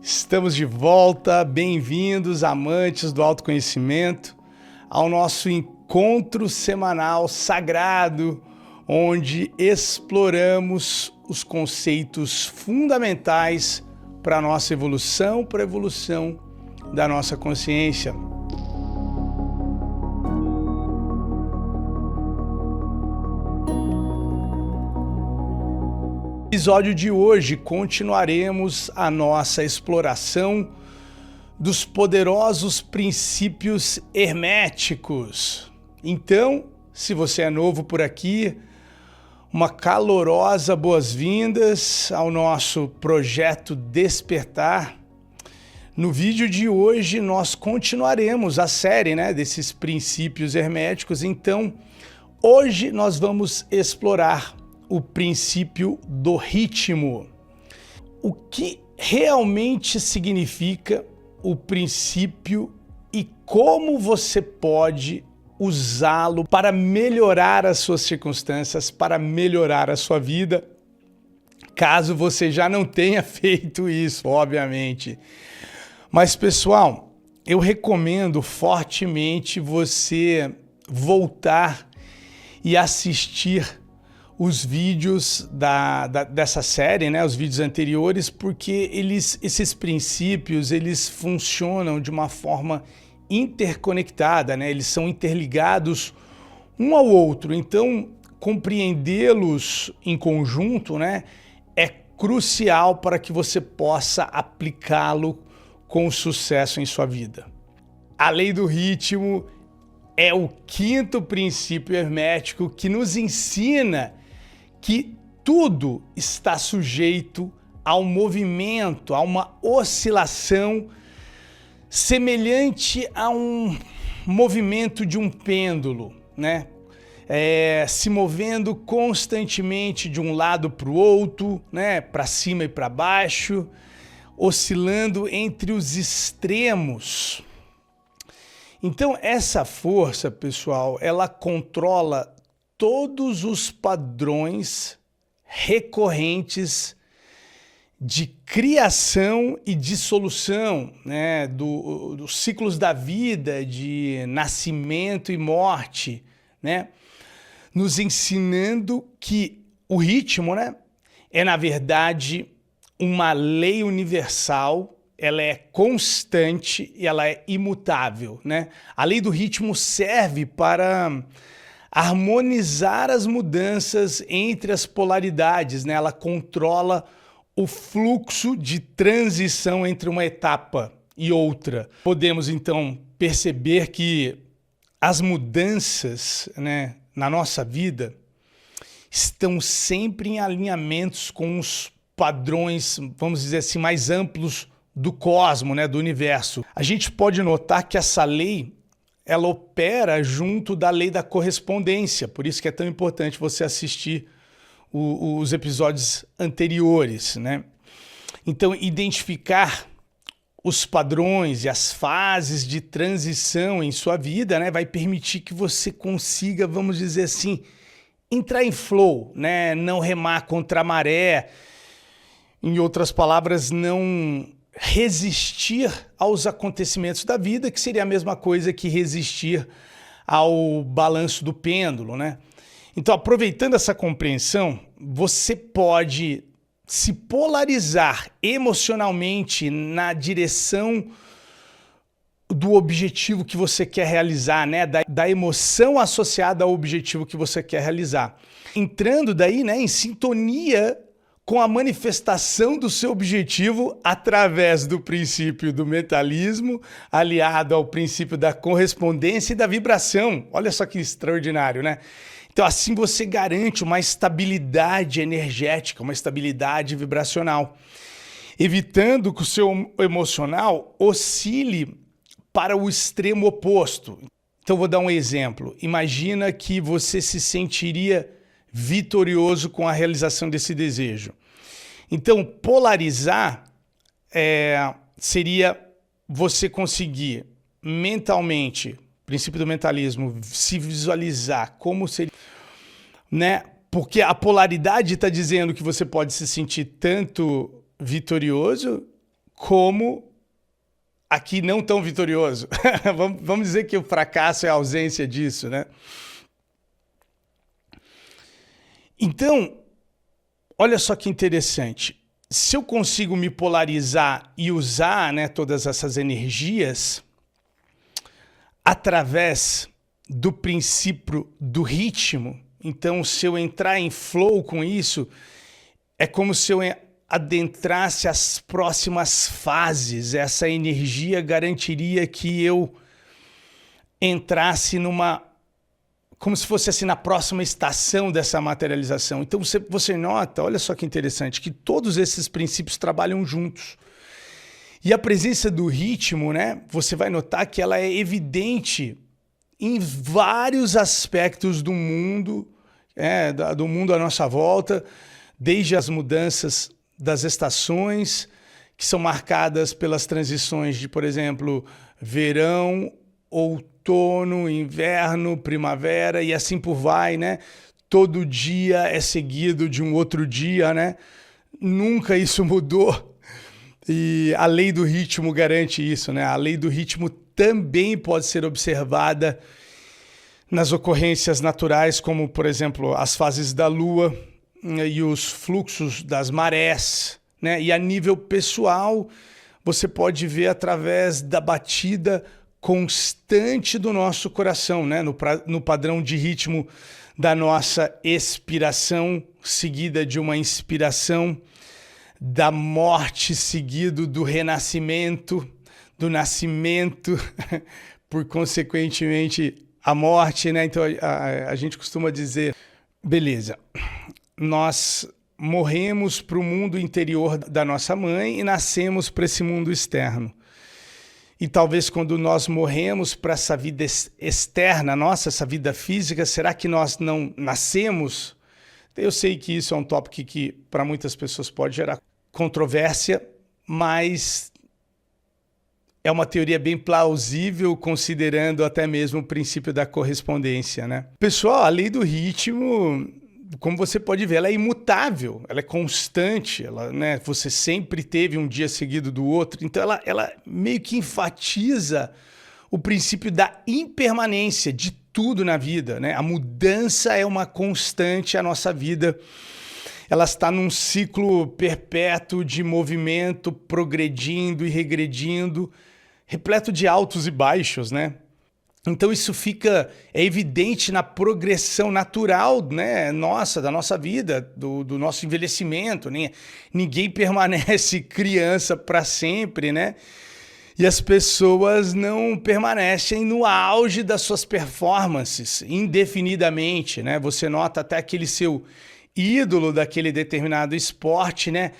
Estamos de volta, bem-vindos, amantes do autoconhecimento, ao nosso encontro semanal sagrado, onde exploramos os conceitos fundamentais para a nossa evolução, para a evolução da nossa consciência. No episódio de hoje, continuaremos a nossa exploração dos poderosos princípios herméticos. Então, se você é novo por aqui, uma calorosa boas-vindas ao nosso projeto Despertar. No vídeo de hoje, nós continuaremos a série, desses princípios herméticos. Então, hoje nós vamos explorar o princípio do ritmo. O que realmente significa o princípio e como você pode usá-lo para melhorar as suas circunstâncias, para melhorar a sua vida, caso você já não tenha feito isso, obviamente. Mas, pessoal, eu recomendo fortemente você voltar e assistir os vídeos dessa série, os vídeos anteriores, porque esses princípios, eles funcionam de uma forma interconectada, eles são interligados um ao outro. Então, compreendê-los em conjunto, é crucial para que você possa aplicá-lo com sucesso em sua vida. A lei do ritmo é o quinto princípio hermético que nos ensina que tudo está sujeito ao movimento, a uma oscilação semelhante a um movimento de um pêndulo, se movendo constantemente de um lado para o outro, para cima e para baixo, oscilando entre os extremos. Então, essa força, pessoal, ela controla todos os padrões recorrentes de criação e dissolução, dos ciclos da vida, de nascimento e morte, nos ensinando que o ritmo, é, na verdade, uma lei universal. Ela é constante e ela é imutável, A lei do ritmo serve para harmonizar as mudanças entre as polaridades, Ela controla o fluxo de transição entre uma etapa e outra. Podemos, então, perceber que as mudanças, na nossa vida estão sempre em alinhamentos com os padrões, vamos dizer assim, mais amplos do cosmo, do universo. A gente pode notar que essa lei, ela opera junto da lei da correspondência, por isso que é tão importante você assistir os episódios anteriores, Então, identificar os padrões e as fases de transição em sua vida, vai permitir que você consiga, vamos dizer assim, entrar em flow, não remar contra a maré. Em outras palavras, não resistir aos acontecimentos da vida, que seria a mesma coisa que resistir ao balanço do pêndulo, Então, aproveitando essa compreensão, você pode se polarizar emocionalmente na direção do objetivo que você quer realizar, da emoção associada ao objetivo que você quer realizar. Entrando daí, em sintonia com a manifestação do seu objetivo através do princípio do mentalismo, aliado ao princípio da correspondência e da vibração. Olha só que extraordinário, Então, assim você garante uma estabilidade energética, uma estabilidade vibracional, evitando que o seu emocional oscile para o extremo oposto. Então, vou dar um exemplo. Imagina que você se sentiria vitorioso com a realização desse desejo. Então, polarizar seria você conseguir mentalmente, princípio do mentalismo, se visualizar como seria, Porque a polaridade está dizendo que você pode se sentir tanto vitorioso como aqui não tão vitorioso. Vamos dizer que o fracasso é a ausência disso, né? Então, olha só que interessante. Se eu consigo me polarizar e usar, né, todas essas energias através do princípio do ritmo, então se eu entrar em flow com isso, é como se eu adentrasse as próximas fases. Essa energia garantiria que eu entrasse como se fosse assim na próxima estação dessa materialização. Então você nota, olha só que interessante, que todos esses princípios trabalham juntos. E a presença do ritmo, né, você vai notar que ela é evidente em vários aspectos do mundo, do mundo à nossa volta, desde as mudanças das estações, que são marcadas pelas transições de, por exemplo, verão, outono, inverno, primavera e assim por vai, né? Todo dia é seguido de um outro dia, né? Nunca isso mudou. E a lei do ritmo garante isso, né? A lei do ritmo também pode ser observada nas ocorrências naturais, como, por exemplo, as fases da Lua e os fluxos das marés, né? E a nível pessoal, você pode ver através da batida constante do nosso coração, né? No padrão de ritmo da nossa expiração, seguida de uma inspiração, da morte seguido do renascimento, do nascimento, por consequentemente a morte, né? Então a gente costuma dizer, beleza, nós morremos para o mundo interior da nossa mãe e nascemos para esse mundo externo. E talvez quando nós morremos para essa vida externa nossa, essa vida física, será que nós não nascemos? Eu sei que isso é um tópico que para muitas pessoas pode gerar controvérsia, mas é uma teoria bem plausível, considerando até mesmo o princípio da correspondência, né? Pessoal, a lei do ritmo, como você pode ver, ela é imutável, ela é constante, né? Você sempre teve um dia seguido do outro, então ela meio que enfatiza o princípio da impermanência de tudo na vida, né? A mudança é uma constante, a nossa vida ela está num ciclo perpétuo de movimento, progredindo e regredindo, repleto de altos e baixos, né? Então isso é evidente na progressão natural, né, da nossa vida, do nosso envelhecimento, né? Ninguém permanece criança para sempre, né? E as pessoas não permanecem no auge das suas performances indefinidamente, né? Você nota até aquele seu ídolo daquele determinado esporte, né,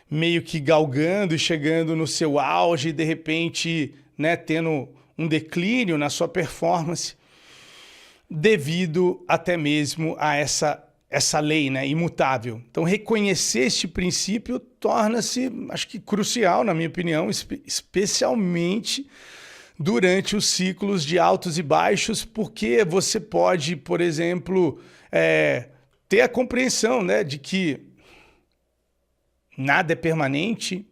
meio que galgando e chegando no seu auge e de repente, né, tendo um declínio na sua performance devido até mesmo a essa lei, né, imutável. Então, reconhecer este princípio torna-se, acho que crucial, na minha opinião, especialmente durante os ciclos de altos e baixos, porque você pode, por exemplo, ter a compreensão, né, de que nada é permanente.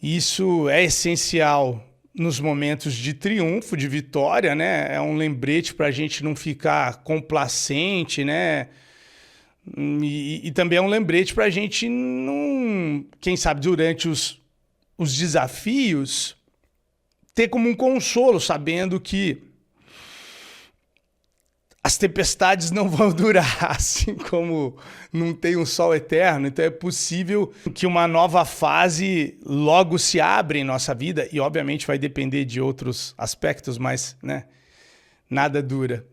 Isso é essencial nos momentos de triunfo, de vitória, né? É um lembrete para a gente não ficar complacente, né? E também é um lembrete para a gente não, quem sabe, durante os desafios, ter como um consolo, sabendo que as tempestades não vão durar, assim como não tem um sol eterno. Então é possível que uma nova fase logo se abra em nossa vida e obviamente vai depender de outros aspectos, mas, né, nada dura.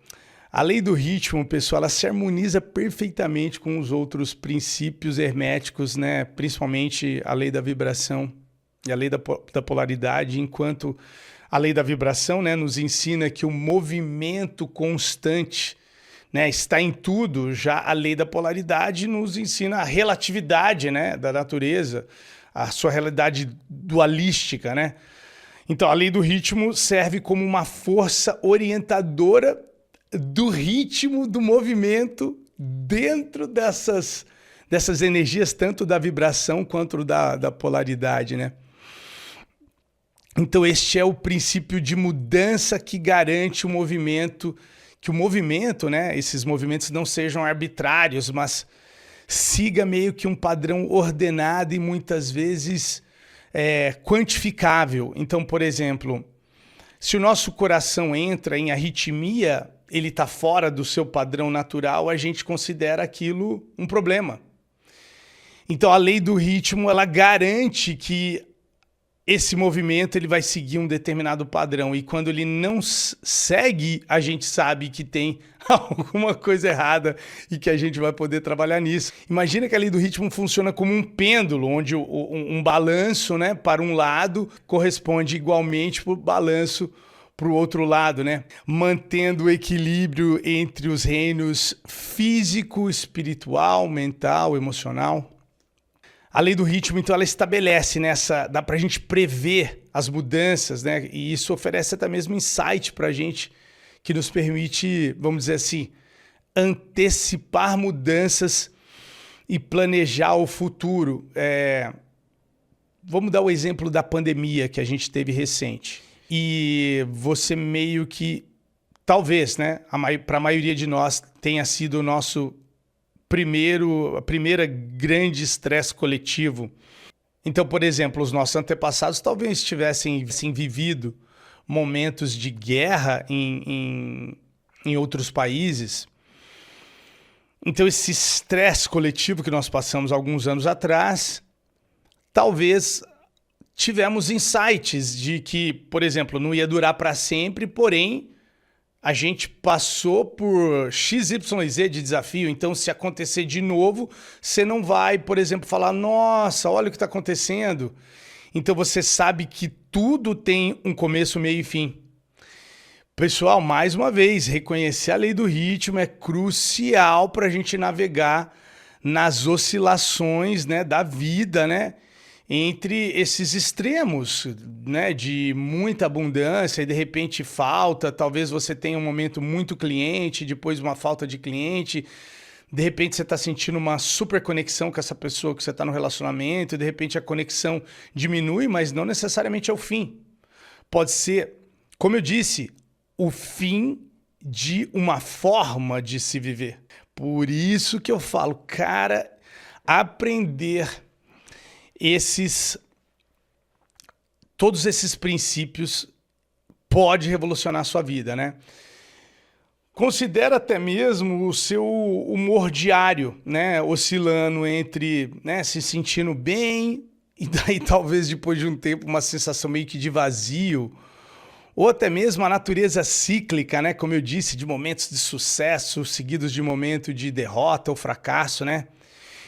A lei do ritmo, pessoal, ela se harmoniza perfeitamente com os outros princípios herméticos, né, principalmente a lei da vibração e a lei da polaridade, enquanto a lei da vibração, né, nos ensina que o movimento constante, né, está em tudo. Já a lei da polaridade nos ensina a relatividade, né, da natureza, a sua realidade dualística, né? Então a lei do ritmo serve como uma força orientadora do ritmo do movimento dentro dessas energias, tanto da vibração quanto da polaridade, né? Então este é o princípio de mudança que garante o movimento, que o movimento, né, esses movimentos não sejam arbitrários, mas siga meio que um padrão ordenado e muitas vezes quantificável. Então, por exemplo, se o nosso coração entra em arritmia, ele está fora do seu padrão natural, a gente considera aquilo um problema. Então, a lei do ritmo, ela garante que esse movimento ele vai seguir um determinado padrão. E quando ele não segue, a gente sabe que tem alguma coisa errada e que a gente vai poder trabalhar nisso. Imagina que a lei do ritmo funciona como um pêndulo, onde um balanço, né, para um lado corresponde igualmente para o balanço para o outro lado, né? Mantendo o equilíbrio entre os reinos físico, espiritual, mental, emocional. A lei do ritmo, então, ela estabelece dá para a gente prever as mudanças, né? E isso oferece até mesmo insight para a gente, que nos permite, vamos dizer assim, antecipar mudanças e planejar o futuro. Vamos dar o exemplo da pandemia que a gente teve recente. E você meio que, talvez, né, para a maioria de nós, tenha sido o nosso a primeira grande estresse coletivo. Então, por exemplo, os nossos antepassados talvez tivessem vivido momentos de guerra em outros países. Então, esse estresse coletivo que nós passamos alguns anos atrás, talvez tivemos insights de que, por exemplo, não ia durar para sempre, porém a gente passou por XYZ de desafio, então se acontecer de novo, você não vai, por exemplo, falar, nossa, olha o que está acontecendo. Então você sabe que tudo tem um começo, meio e fim. Pessoal, mais uma vez, reconhecer a lei do ritmo é crucial para a gente navegar nas oscilações, né, da vida, né? Entre esses extremos, né, de muita abundância e de repente falta, talvez você tenha um momento muito cliente, depois uma falta de cliente, de repente você está sentindo uma super conexão com essa pessoa que você está no relacionamento, de repente a conexão diminui, mas não necessariamente é o fim. Pode ser, como eu disse, o fim de uma forma de se viver. Por isso que eu falo, cara, aprender todos esses princípios pode revolucionar a sua vida, né? Considera até mesmo o seu humor diário, né? Oscilando entre, né, se sentindo bem e daí talvez depois de um tempo uma sensação meio que de vazio, ou até mesmo a natureza cíclica, né? Como eu disse, de momentos de sucesso seguidos de momento de derrota ou fracasso, né?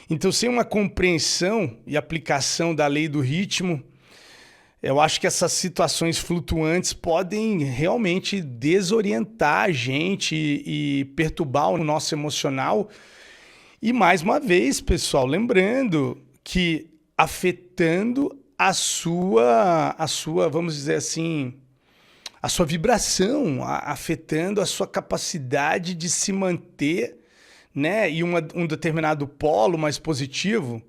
Então, sem uma compreensão e aplicação da lei do ritmo, eu acho que essas situações flutuantes podem realmente desorientar a gente e perturbar o nosso emocional. E mais uma vez, pessoal, lembrando que afetando a sua, vamos dizer assim, a sua vibração, afetando a sua capacidade de se manter, né, e um determinado polo mais positivo,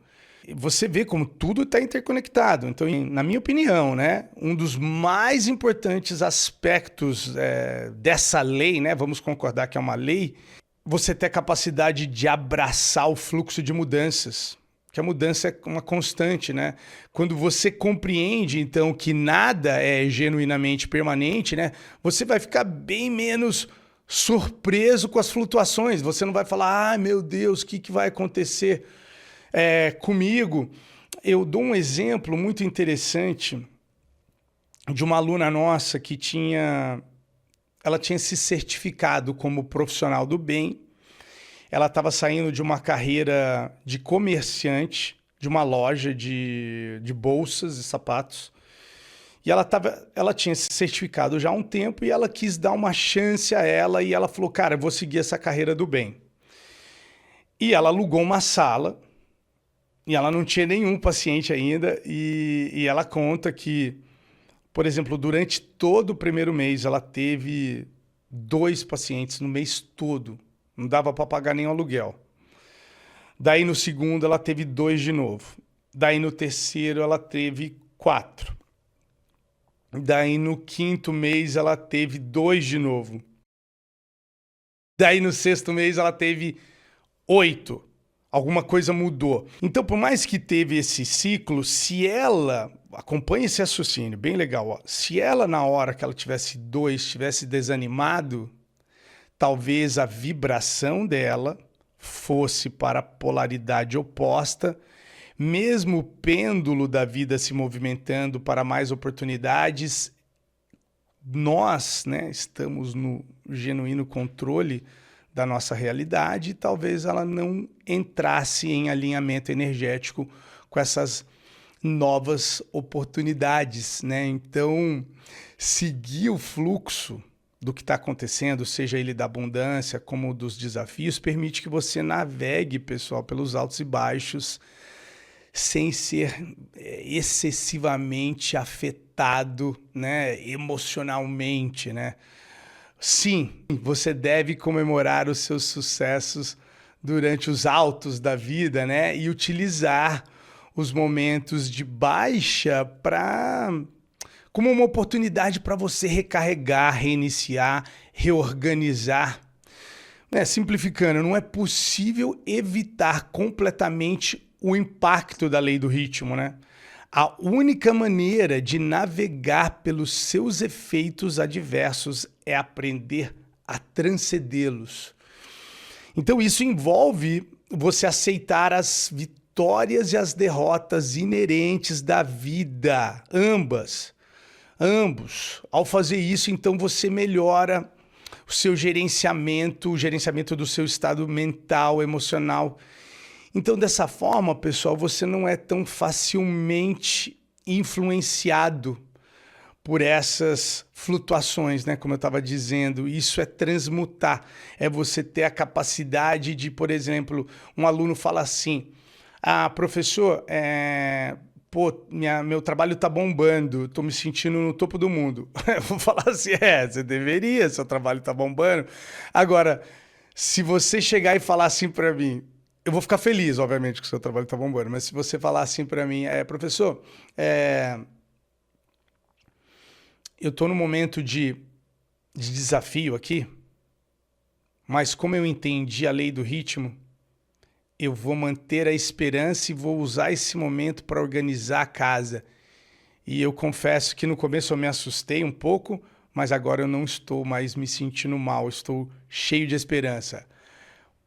você vê como tudo está interconectado. Então, na minha opinião, né, um dos mais importantes aspectos dessa lei, né, vamos concordar que é uma lei, você ter a capacidade de abraçar o fluxo de mudanças, que a mudança é uma constante, né? Quando você compreende, então, que nada é genuinamente permanente, né, você vai ficar bem menos surpreso com as flutuações. Você não vai falar, ai meu Deus, o que vai acontecer comigo? Eu dou um exemplo muito interessante de uma aluna nossa que ela tinha se certificado como profissional do bem. Ela estava saindo de uma carreira de comerciante, de uma loja de bolsas e sapatos. E ela tinha se certificado já há um tempo e ela quis dar uma chance a ela e ela falou, cara, eu vou seguir essa carreira do bem. E ela alugou uma sala e ela não tinha nenhum paciente ainda e ela conta que, por exemplo, durante todo o primeiro mês ela teve 2 pacientes no mês todo. Não dava para pagar nem o aluguel. Daí no segundo ela teve 2 de novo. Daí no terceiro ela teve 4. Daí no quinto mês ela teve 2 de novo. Daí no sexto mês ela teve 8. Alguma coisa mudou. Então, por mais que teve esse ciclo, se ela... Acompanhe esse raciocínio, bem legal. Ó. Se ela, na hora que ela tivesse 2, tivesse desanimado, talvez a vibração dela fosse para a polaridade oposta, mesmo o pêndulo da vida se movimentando para mais oportunidades, nós, né, estamos no genuíno controle da nossa realidade e talvez ela não entrasse em alinhamento energético com essas novas oportunidades, né? Então, seguir o fluxo do que está acontecendo, seja ele da abundância como dos desafios, permite que você navegue, pessoal, pelos altos e baixos, sem ser excessivamente afetado, né, emocionalmente, né? Sim, você deve comemorar os seus sucessos durante os altos da vida, né? E utilizar os momentos de baixa como uma oportunidade para você recarregar, reiniciar, reorganizar. Né? Simplificando, não é possível evitar completamente o impacto da lei do ritmo, né? A única maneira de navegar pelos seus efeitos adversos é aprender a transcendê-los. Então isso envolve você aceitar as vitórias e as derrotas inerentes da vida, ambos. Ao fazer isso, então você melhora o seu gerenciamento, o gerenciamento do seu estado mental, emocional. Então, dessa forma, pessoal, você não é tão facilmente influenciado por essas flutuações, né? Como eu estava dizendo, isso é transmutar. É você ter a capacidade de, por exemplo, um aluno fala assim, professor, meu trabalho tá bombando, tô me sentindo no topo do mundo. Eu vou falar assim, você deveria, seu trabalho tá bombando. Agora, se você chegar e falar assim para mim, eu vou ficar feliz, obviamente, que o seu trabalho tá bombando, mas se você falar assim para mim, professor, eu tô num momento de desafio aqui, mas como eu entendi a lei do ritmo, eu vou manter a esperança e vou usar esse momento para organizar a casa. E eu confesso que no começo eu me assustei um pouco, mas agora eu não estou mais me sentindo mal, estou cheio de esperança.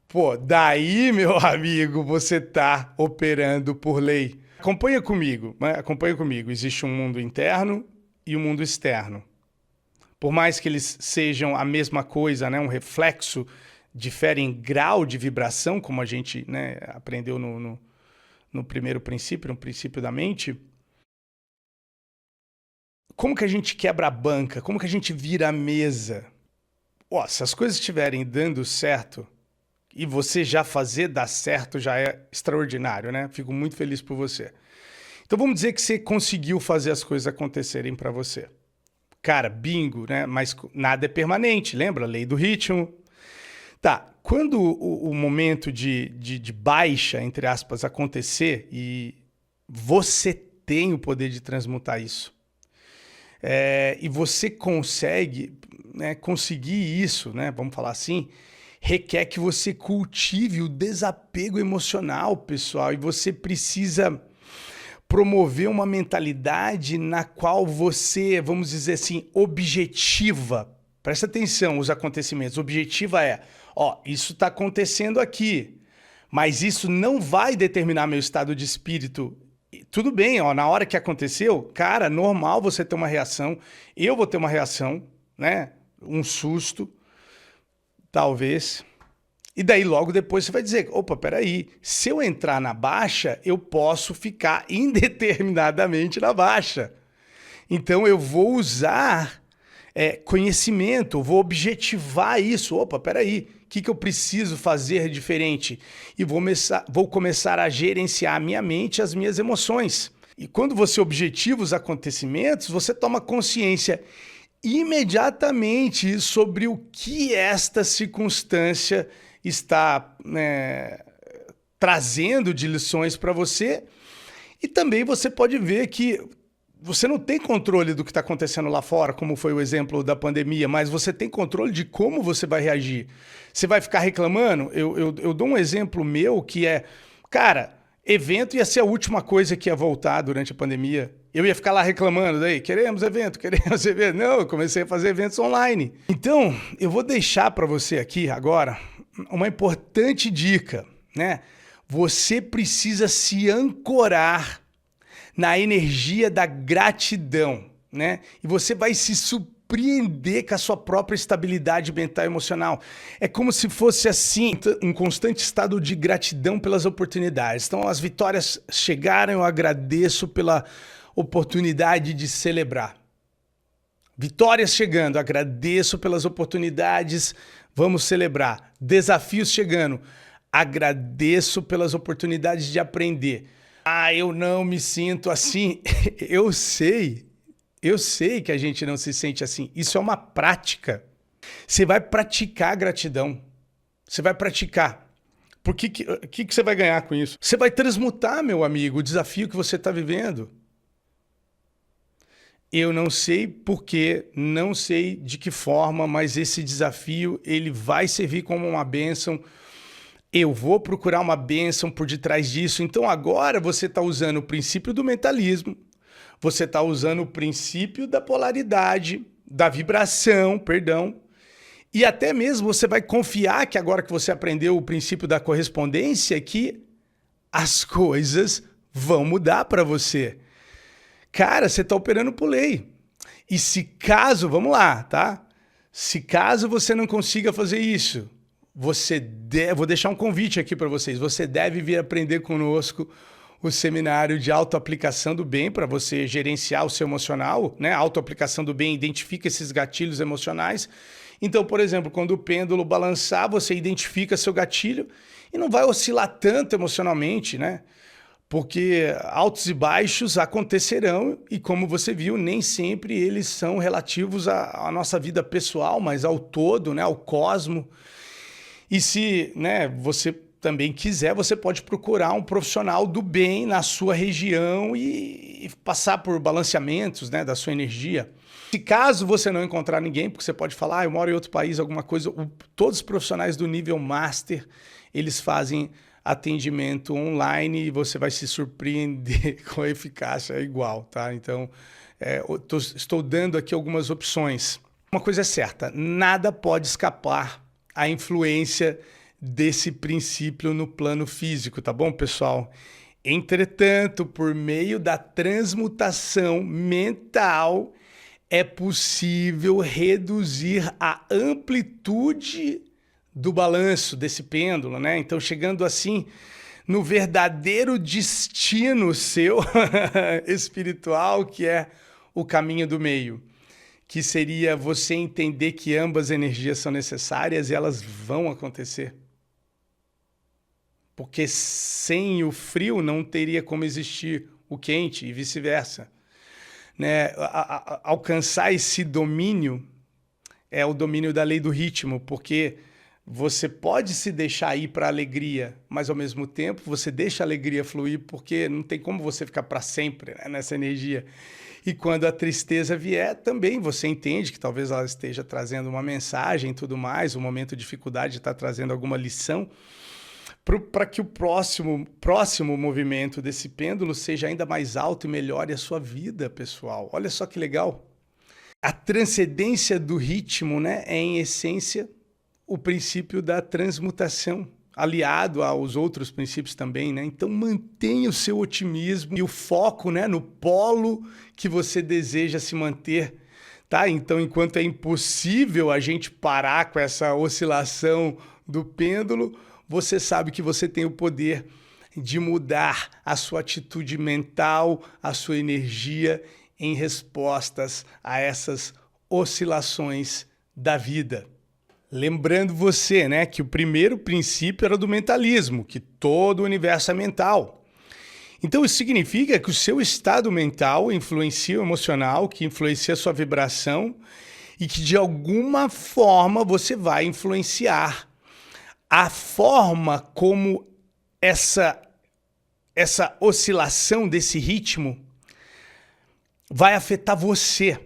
Pô, daí, meu amigo, você tá operando por lei. Acompanha comigo, né? Acompanha comigo. Existe um mundo interno e um mundo externo. Por mais que eles sejam a mesma coisa, né? Um reflexo, difere em grau de vibração, como a gente, né, aprendeu no primeiro princípio, no princípio da mente. Como que a gente quebra a banca? Como que a gente vira a mesa? Se as coisas estiverem dando certo, e você já fazer dar certo já é extraordinário, né? Fico muito feliz por você. Então vamos dizer que você conseguiu fazer as coisas acontecerem para você. Cara, bingo, né? Mas nada é permanente, lembra? Lei do ritmo. Tá, quando o momento de baixa, entre aspas, acontecer e você tem o poder de transmutar isso, e você consegue, né, conseguir isso, né? Vamos falar assim, requer que você cultive o desapego emocional, pessoal, e você precisa promover uma mentalidade na qual você, vamos dizer assim, objetiva. Presta atenção os acontecimentos. Objetiva isso está acontecendo aqui, mas isso não vai determinar meu estado de espírito. Tudo bem, na hora que aconteceu, cara, normal você ter uma reação, eu vou ter uma reação, né? Um susto, talvez. E daí logo depois você vai dizer, opa, peraí, se eu entrar na baixa, eu posso ficar indeterminadamente na baixa. Então eu vou usar conhecimento, vou objetivar isso. Opa, peraí, o que eu preciso fazer diferente? E vou começar a gerenciar a minha mente e as minhas emoções. E quando você objetiva os acontecimentos, você toma consciência imediatamente sobre o que esta circunstância está, né, trazendo de lições para você. E também você pode ver que você não tem controle do que está acontecendo lá fora, como foi o exemplo da pandemia, mas você tem controle de como você vai reagir. Você vai ficar reclamando? Eu dou um exemplo meu que é, cara, evento ia ser a última coisa que ia voltar durante a pandemia. Eu ia ficar lá reclamando, daí, queremos evento. Não, eu comecei a fazer eventos online. Então, eu vou deixar para você aqui agora uma importante dica, né? Você precisa se ancorar na energia da gratidão, né? E você vai se surpreender com a sua própria estabilidade mental e emocional. É como se fosse assim, um constante estado de gratidão pelas oportunidades. Então, as vitórias chegaram, eu agradeço pela oportunidade de celebrar. Vitórias chegando, agradeço pelas oportunidades, vamos celebrar. Desafios chegando, agradeço pelas oportunidades de aprender. Ah, eu não me sinto assim. Eu sei que a gente não se sente assim. Isso é uma prática. Você vai praticar a gratidão. Você vai praticar. Por que você vai ganhar com isso? Você vai transmutar, meu amigo, o desafio que você está vivendo. Eu não sei porquê, não sei de que forma, mas esse desafio ele vai servir como uma bênção. Eu vou procurar uma bênção por detrás disso. Então agora você está usando o princípio do mentalismo, você está usando o princípio da polaridade, da vibração, perdão, e até mesmo você vai confiar que agora que você aprendeu o princípio da correspondência, que as coisas vão mudar para você. Cara, você está operando por lei. E se caso, vamos lá, tá? Se caso você não consiga fazer isso, vou deixar um convite aqui para vocês. Você deve vir aprender conosco o seminário de autoaplicação do bem para você gerenciar o seu emocional, né? Autoaplicação do bem identifica esses gatilhos emocionais. Então, por exemplo, quando o pêndulo balançar, você identifica seu gatilho e não vai oscilar tanto emocionalmente, né? Porque altos e baixos acontecerão e, como você viu, nem sempre eles são relativos à nossa vida pessoal, mas ao todo, né? Ao cosmo. E se, né, você também quiser, você pode procurar um profissional do bem na sua região e passar por balanceamentos, né, da sua energia. Se caso você não encontrar ninguém, porque você pode falar, eu moro em outro país, alguma coisa, todos os profissionais do nível Master, eles fazem atendimento online e você vai se surpreender com a eficácia igual, tá? Então, estou dando aqui algumas opções. Uma coisa é certa, nada pode escapar à influência desse princípio no plano físico, tá bom, pessoal? Entretanto, por meio da transmutação mental, é possível reduzir a amplitude do balanço desse pêndulo, né? Então, chegando assim no verdadeiro destino seu espiritual, que é o caminho do meio, que seria você entender que ambas energias são necessárias e elas vão acontecer. Porque sem o frio não teria como existir o quente e vice-versa. Né? Alcançar esse domínio é o domínio da lei do ritmo, porque você pode se deixar ir para a alegria, mas ao mesmo tempo você deixa a alegria fluir, porque não tem como você ficar para sempre, né, nessa energia. E quando a tristeza vier, também você entende que talvez ela esteja trazendo uma mensagem e tudo mais, um momento de dificuldade está trazendo alguma lição, para que o próximo movimento desse pêndulo seja ainda mais alto e melhore a sua vida, pessoal. Olha só que legal. A transcendência do ritmo, né, é, em essência, o princípio da transmutação, aliado aos outros princípios também, né? Então mantenha o seu otimismo e o foco, né, no polo que você deseja se manter, tá? Então, enquanto é impossível a gente parar com essa oscilação do pêndulo, você sabe que você tem o poder de mudar a sua atitude mental, a sua energia em respostas a essas oscilações da vida. Lembrando você, né, que o primeiro princípio era do mentalismo, que todo o universo é mental. Então isso significa que o seu estado mental influencia o emocional, que influencia a sua vibração e que de alguma forma você vai influenciar a forma como essa oscilação desse ritmo vai afetar você.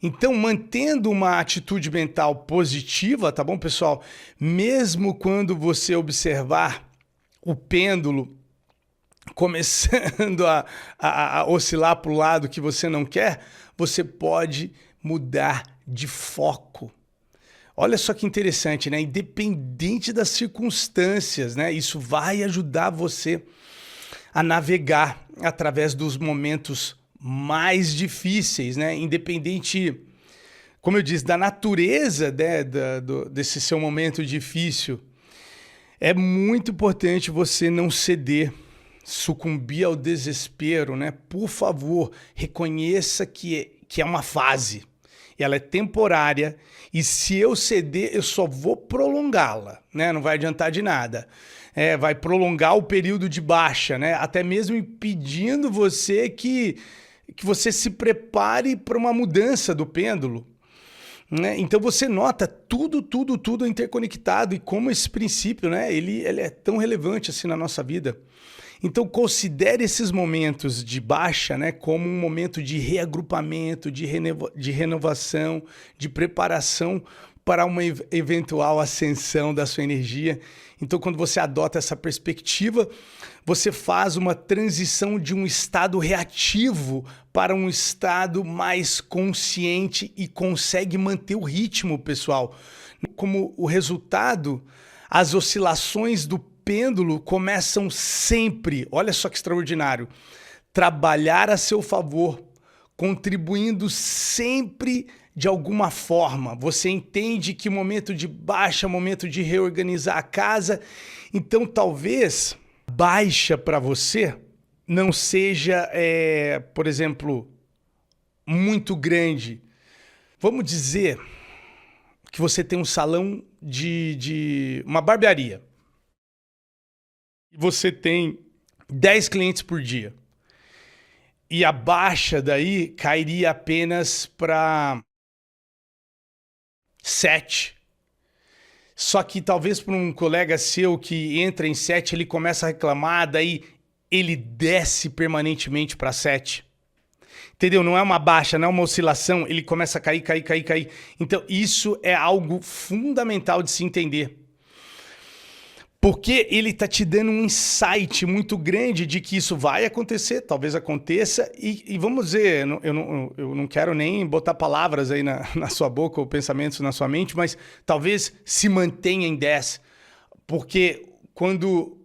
Então, mantendo uma atitude mental positiva, tá bom, pessoal? Mesmo quando você observar o pêndulo começando a oscilar para o lado que você não quer, você pode mudar de foco. Olha só que interessante, né? Independente das circunstâncias, né? Isso vai ajudar você a navegar através dos momentos mais difíceis, né? Independente, como eu disse, da natureza, né, desse seu momento difícil. É muito importante você não ceder, sucumbir ao desespero, né? Por favor, reconheça que é uma fase. Ela é temporária e se eu ceder, eu só vou prolongá-la, né? Não vai adiantar de nada. Vai prolongar o período de baixa, né? Até mesmo impedindo você que você se prepare para uma mudança do pêndulo, né? Então você nota tudo é interconectado e como esse princípio, né? Ele é tão relevante assim na nossa vida. Então considere esses momentos de baixa, né, como um momento de reagrupamento, de renovação, de preparação para uma eventual ascensão da sua energia. Então quando você adota essa perspectiva, você faz uma transição de um estado reativo para um estado mais consciente e consegue manter o ritmo, pessoal. Como o resultado, as oscilações do pêndulo começam sempre, olha só que extraordinário, trabalhar a seu favor, contribuindo sempre de alguma forma. Você entende que momento de baixa, momento de reorganizar a casa, então talvez baixa para você não seja, por exemplo, muito grande. Vamos dizer que você tem um salão de uma barbearia. Você tem 10 clientes por dia. E a baixa daí cairia apenas para 7. Só que talvez para um colega seu que entra em 7, ele começa a reclamar, daí ele desce permanentemente para 7. Entendeu? Não é uma baixa, não é uma oscilação, ele começa a cair. Então isso é algo fundamental de se entender. Porque ele está te dando um insight muito grande de que isso vai acontecer, talvez aconteça, e vamos dizer, eu não quero nem botar palavras aí na sua boca ou pensamentos na sua mente, mas talvez se mantenha em 10, porque quando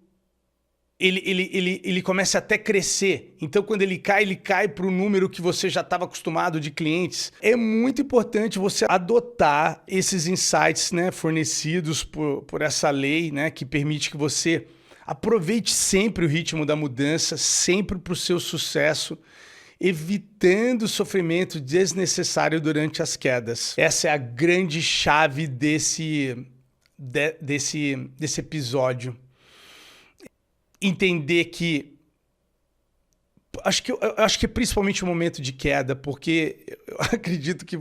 ele começa até a crescer, então quando ele cai para o número que você já estava acostumado de clientes. É muito importante você adotar esses insights, né, fornecidos por essa lei, né, que permite que você aproveite sempre o ritmo da mudança, sempre para o seu sucesso, evitando sofrimento desnecessário durante as quedas. Essa é a grande chave desse episódio. Entender que acho que é principalmente o momento de queda, porque eu acredito que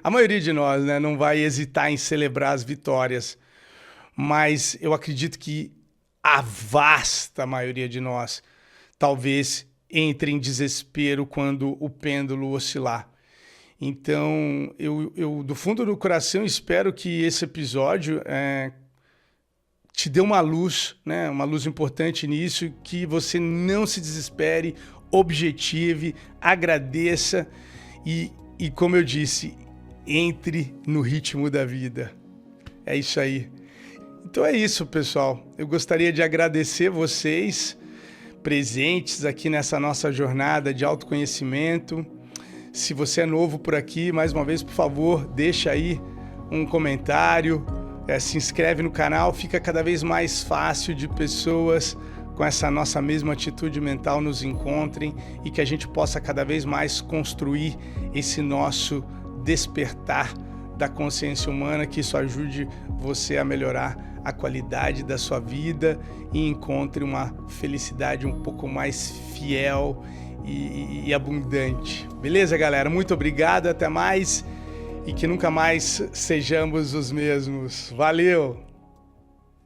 a maioria de nós, né, não vai hesitar em celebrar as vitórias, mas eu acredito que a vasta maioria de nós talvez entre em desespero quando o pêndulo oscilar. Então, eu do fundo do coração espero que esse episódio te dê uma luz, né? Uma luz importante nisso, que você não se desespere, objetive, agradeça e como eu disse, entre no ritmo da vida. É isso aí. Então é isso, pessoal. Eu gostaria de agradecer vocês presentes aqui nessa nossa jornada de autoconhecimento. Se você é novo por aqui, mais uma vez, por favor, deixa aí um comentário, se inscreve no canal, fica cada vez mais fácil de pessoas com essa nossa mesma atitude mental nos encontrem e que a gente possa cada vez mais construir esse nosso despertar da consciência humana, que isso ajude você a melhorar a qualidade da sua vida e encontre uma felicidade um pouco mais fiel e abundante. Beleza, galera? Muito obrigado, até mais e que nunca mais sejamos os mesmos. Valeu!